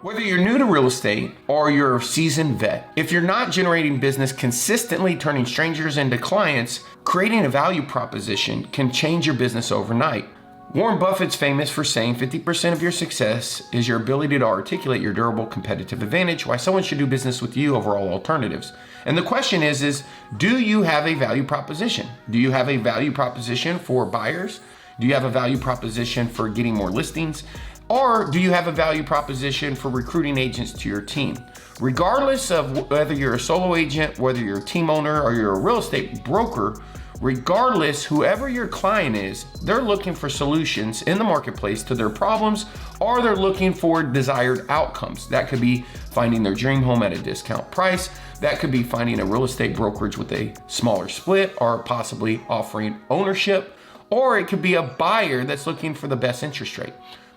Whether you're new to real estate or you're a seasoned vet, if you're not generating business consistently, turning strangers into clients, creating a value proposition can change your business overnight. Warren Buffett's famous for saying 50% of your success is your ability to articulate your durable competitive advantage, why someone should do business with you over all alternatives. And the question is do you have a value proposition? Do you have a value proposition for buyers? Do you have a value proposition for getting more listings? Or do you have a value proposition for recruiting agents to your team? Regardless of whether you're a solo agent, whether you're a team owner, or you're a real estate broker, regardless, whoever your client is, they're looking for solutions in the marketplace to their problems, or they're looking for desired outcomes. That could be finding their dream home at a discount price. That could be finding a real estate brokerage with a smaller split, or possibly offering ownership, or it could be a buyer that's looking for the best interest rate.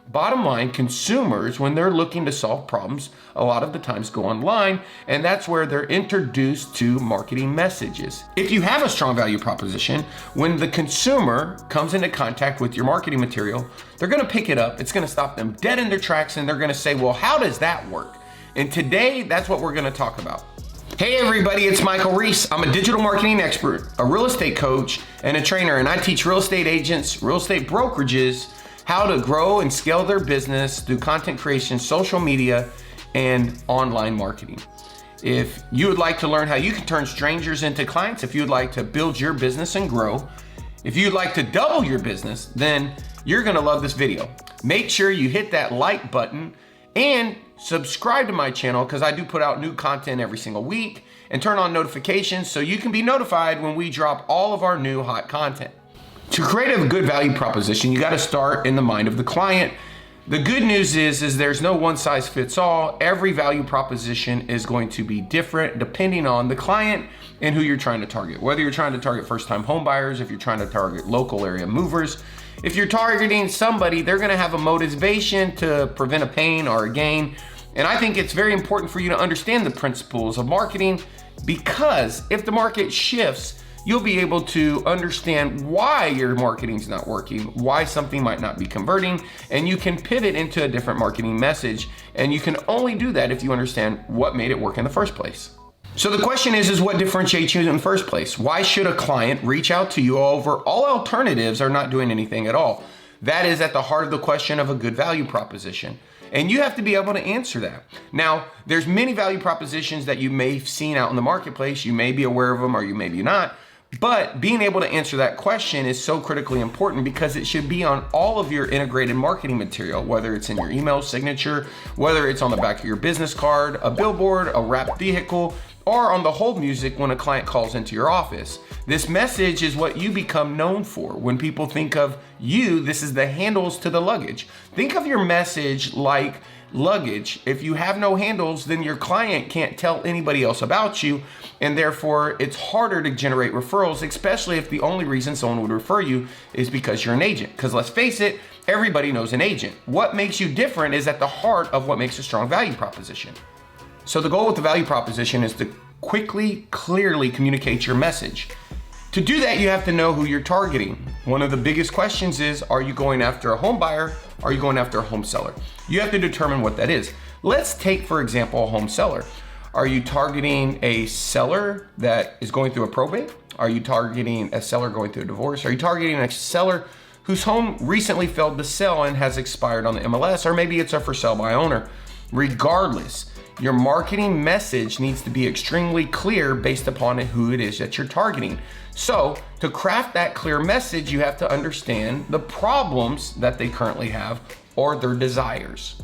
Bottom line, consumers, when they're looking to solve problems, a lot of the times go online, and that's where they're introduced to marketing messages. If you have a strong value proposition, when the consumer comes into contact with your marketing material, they're gonna pick it up, it's gonna stop them dead in their tracks, and they're gonna say, well, how does that work? And today, that's what we're gonna talk about. Hey everybody, it's Michael Reese. I'm a digital marketing expert, a real estate coach, and a trainer, and I teach real estate agents, real estate brokerages, how to grow and scale their business through content creation, social media, and online marketing. If you would like to learn how you can turn strangers into clients, if you'd like to build your business and grow, if you'd like to double your business, then you're gonna love this video. Make sure you hit that like button and subscribe to my channel because I do put out new content every single week, and turn on notifications so you can be notified when we drop all of our new hot content. To create a good value proposition, you got to start in the mind of the client. The good news is there's no one size fits all. Every value proposition is going to be different depending on the client and who you're trying to target. Whether you're trying to target first-time home buyers, if you're trying to target local area movers, if you're targeting somebody, they're going to have a motivation to prevent a pain or a gain. And I think it's very important for you to understand the principles of marketing, because if the market shifts, you'll be able to understand why your marketing's not working, why something might not be converting, and you can pivot into a different marketing message. And you can only do that if you understand what made it work in the first place. So the question is what differentiates you in the first place? Why should a client reach out to you over all alternatives are not doing anything at all? That is at the heart of the question of a good value proposition. And you have to be able to answer that. Now, there's many value propositions that you may have seen out in the marketplace. You may be aware of them or you may be not. But being able to answer that question is so critically important because it should be on all of your integrated marketing material, whether it's in your email signature, whether it's on the back of your business card, a billboard, a wrapped vehicle, or on the hold music when a client calls into your office. This message is what you become known for. When people think of you, this is the handles to the luggage. Think of your message like luggage. If you have no handles, then your client can't tell anybody else about you, and therefore it's harder to generate referrals, especially if the only reason someone would refer you is because you're an agent. Because let's face it, everybody knows an agent. What makes you different is at the heart of what makes a strong value proposition. So the goal with the value proposition is to quickly, clearly communicate your message. To do that, you have to know who you're targeting. One of the biggest questions is, are you going after a home buyer? Are you going after a home seller? You have to determine what that is. Let's take, for example, a home seller. Are you targeting a seller that is going through a probate? Are you targeting a seller going through a divorce? Are you targeting a seller whose home recently failed to sell and has expired on the MLS? Or maybe it's a for sale by owner. Regardless, your marketing message needs to be extremely clear based upon who it is that you're targeting. So to craft that clear message, you have to understand the problems that they currently have or their desires.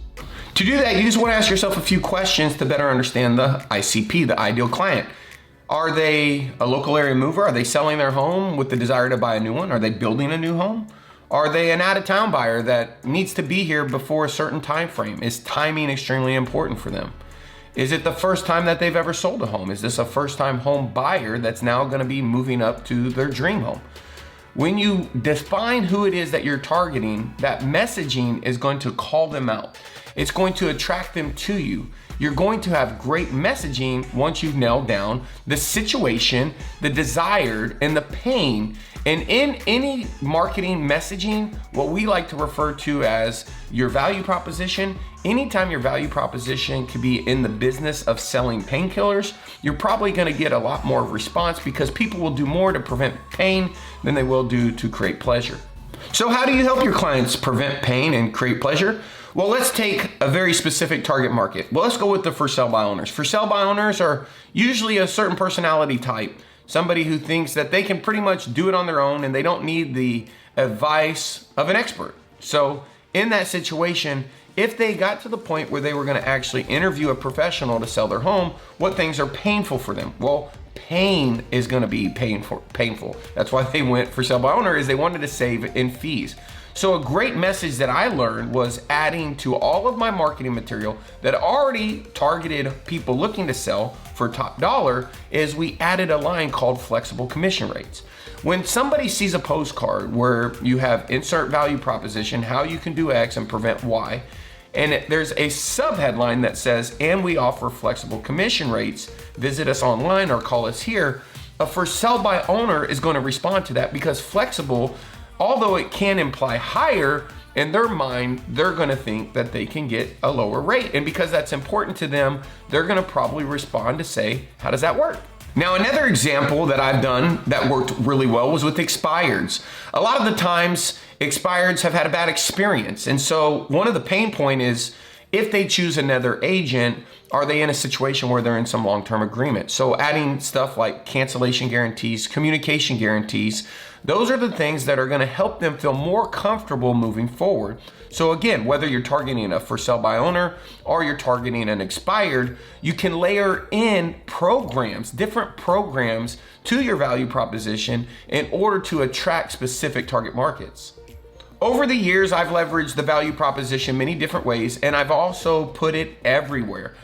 To do that, you just want to ask yourself a few questions to better understand the ICP, the ideal client. Are they a local area mover? Are they selling their home with the desire to buy a new one? Are they building a new home? Are they an out-of-town buyer that needs to be here before a certain time frame? Is timing extremely important for them? Is it the first time that they've ever sold a home? Is this a first-time home buyer that's now going to be moving up to their dream home? When you define who it is that you're targeting, that messaging is going to call them out. It's going to attract them to you. You're going to have great messaging once you've nailed down the situation, the desired, and the pain. And in any marketing messaging, what we like to refer to as your value proposition, anytime your value proposition could be in the business of selling painkillers, you're probably gonna get a lot more response because people will do more to prevent pain than they will do to create pleasure. So how do you help your clients prevent pain and create pleasure? Well, let's take a very specific target market. Well, let's go with the for sale by owners. For sale by owners are usually a certain personality type. Somebody who thinks that they can pretty much do it on their own and they don't need the advice of an expert. So in that situation, if they got to the point where they were gonna actually interview a professional to sell their home, what things are painful for them? Well, pain is gonna be painful. That's why they went for sale by owner, is they wanted to save in fees. So a great message that I learned was adding to all of my marketing material that already targeted people looking to sell for top dollar is we added a line called flexible commission rates. When somebody sees a postcard where you have insert value proposition, how you can do X and prevent Y, and there's a subheadline that says, and we offer flexible commission rates, visit us online or call us here, a for sale by owner is going to respond to that because flexible, although it can imply higher, in their mind, they're gonna think that they can get a lower rate. And because that's important to them, they're gonna probably respond to say, how does that work? Now, another example that I've done that worked really well was with expireds. A lot of the times, expireds have had a bad experience. And so one of the pain point is, if they choose another agent, are they in a situation where they're in some long-term agreement? So adding stuff like cancellation guarantees, communication guarantees, those are the things that are gonna help them feel more comfortable moving forward. So again, whether you're targeting a for sale by owner or you're targeting an expired, you can layer in programs, different programs to your value proposition in order to attract specific target markets. Over the years, I've leveraged the value proposition many different ways, and I've also put it everywhere.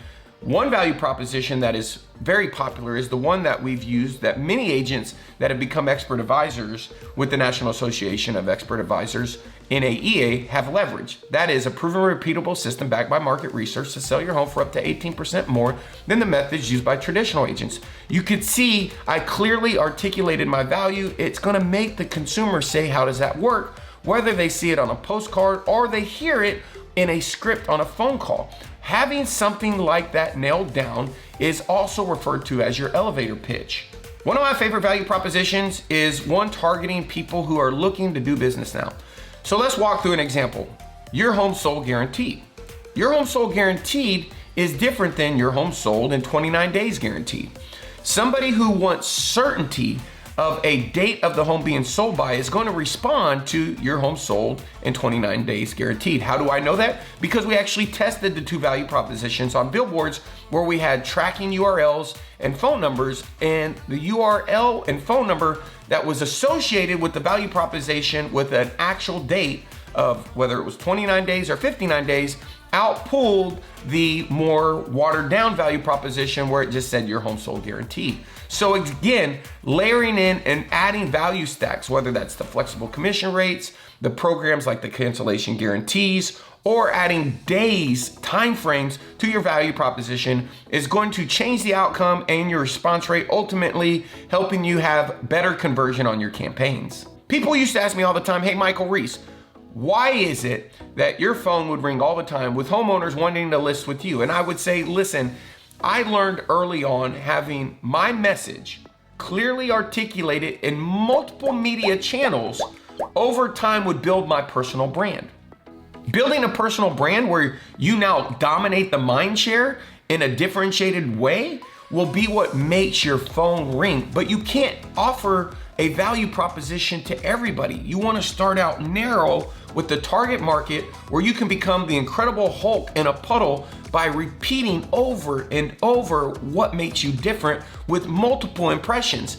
One value proposition that is very popular is the one that we've used that many agents that have become expert advisors with the National Association of Expert Advisors, NAEA, have leveraged. That is a proven repeatable system backed by market research to sell your home for up to 18% more than the methods used by traditional agents. You could see I clearly articulated my value. It's gonna make the consumer say, how does that work? Whether they see it on a postcard or they hear it in a script on a phone call. Having something like that nailed down is also referred to as your elevator pitch. One of my favorite value propositions is one targeting people who are looking to do business now. So let's walk through an example. Your home sold guaranteed. Your home sold guaranteed is different than your home sold in 29 days guaranteed. Somebody who wants certainty of a date of the home being sold by is going to respond to your home sold in 29 days guaranteed. How do I know that? Because we actually tested the two value propositions on billboards where we had tracking URLs and phone numbers, and the URL and phone number that was associated with the value proposition with an actual date of whether it was 29 days or 59 days outpulled the more watered down value proposition where it just said your home sold guaranteed. So again, layering in and adding value stacks, whether that's the flexible commission rates, the programs like the cancellation guarantees, or adding days, time frames to your value proposition is going to change the outcome and your response rate, ultimately helping you have better conversion on your campaigns. People used to ask me all the time, hey, Michael Reese, why is it that your phone would ring all the time with homeowners wanting to list with you? And I would say, listen, I learned early on having my message clearly articulated in multiple media channels over time would build my personal brand. Building a personal brand where you now dominate the mind share in a differentiated way will be what makes your phone ring, but you can't offer a value proposition to everybody. You want to start out narrow with the target market where you can become the Incredible Hulk in a puddle by repeating over and over what makes you different with multiple impressions.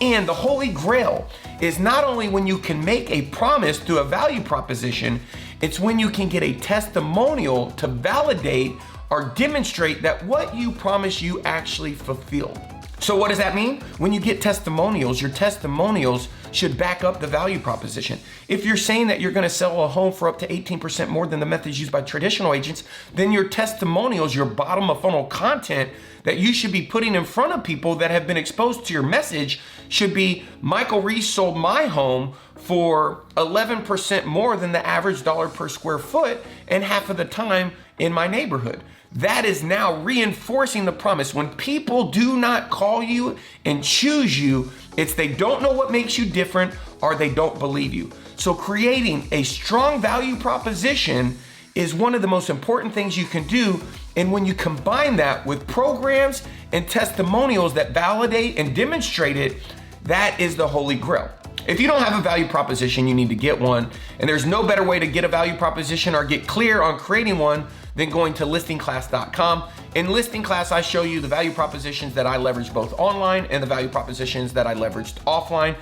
And the holy grail is not only when you can make a promise through a value proposition, it's when you can get a testimonial to validate or demonstrate that what you promised you actually fulfilled. So what does that mean? When you get testimonials, your testimonials should back up the value proposition. If you're saying that you're going to sell a home for up to 18% more than the methods used by traditional agents, then your testimonials, your bottom of funnel content that you should be putting in front of people that have been exposed to your message should be, Michael Reese sold my home for 11% more than the average dollar per square foot and half of the time in my neighborhood. That is now reinforcing the promise. When people do not call you and choose you, it's they don't know what makes you different or they don't believe you. So creating a strong value proposition is one of the most important things you can do. And when you combine that with programs and testimonials that validate and demonstrate it, that is the holy grail. If you don't have a value proposition, you need to get one. And there's no better way to get a value proposition or get clear on creating one than going to listingclass.com. In Listing Class, I show you the value propositions that I leverage both online and the value propositions that I leveraged offline.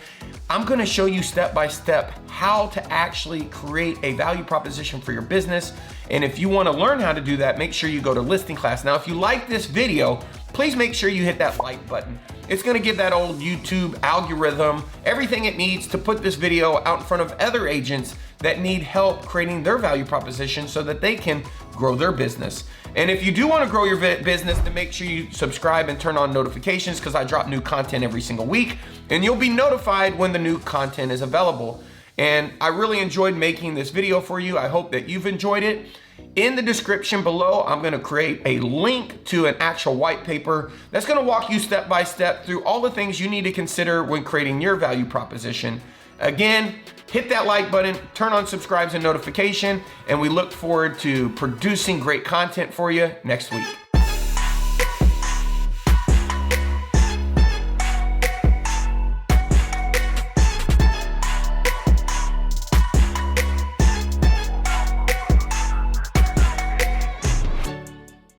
I'm gonna show you step by step how to actually create a value proposition for your business. And if you wanna learn how to do that, make sure you go to Listing Class. Now, if you like this video, please make sure you hit that like button. It's gonna give that old YouTube algorithm everything it needs to put this video out in front of other agents that need help creating their value proposition so that they can grow their business. And if you do want to grow your business, then make sure you subscribe and turn on notifications, because I drop new content every single week and you'll be notified when the new content is available. And I really enjoyed making this video for you. I hope that you've enjoyed it. In the description below, I'm going to create a link to an actual white paper that's going to walk you step by step through all the things you need to consider when creating your value proposition. Again, hit that like button, turn on subscribes and notification, and we look forward to producing great content for you next week.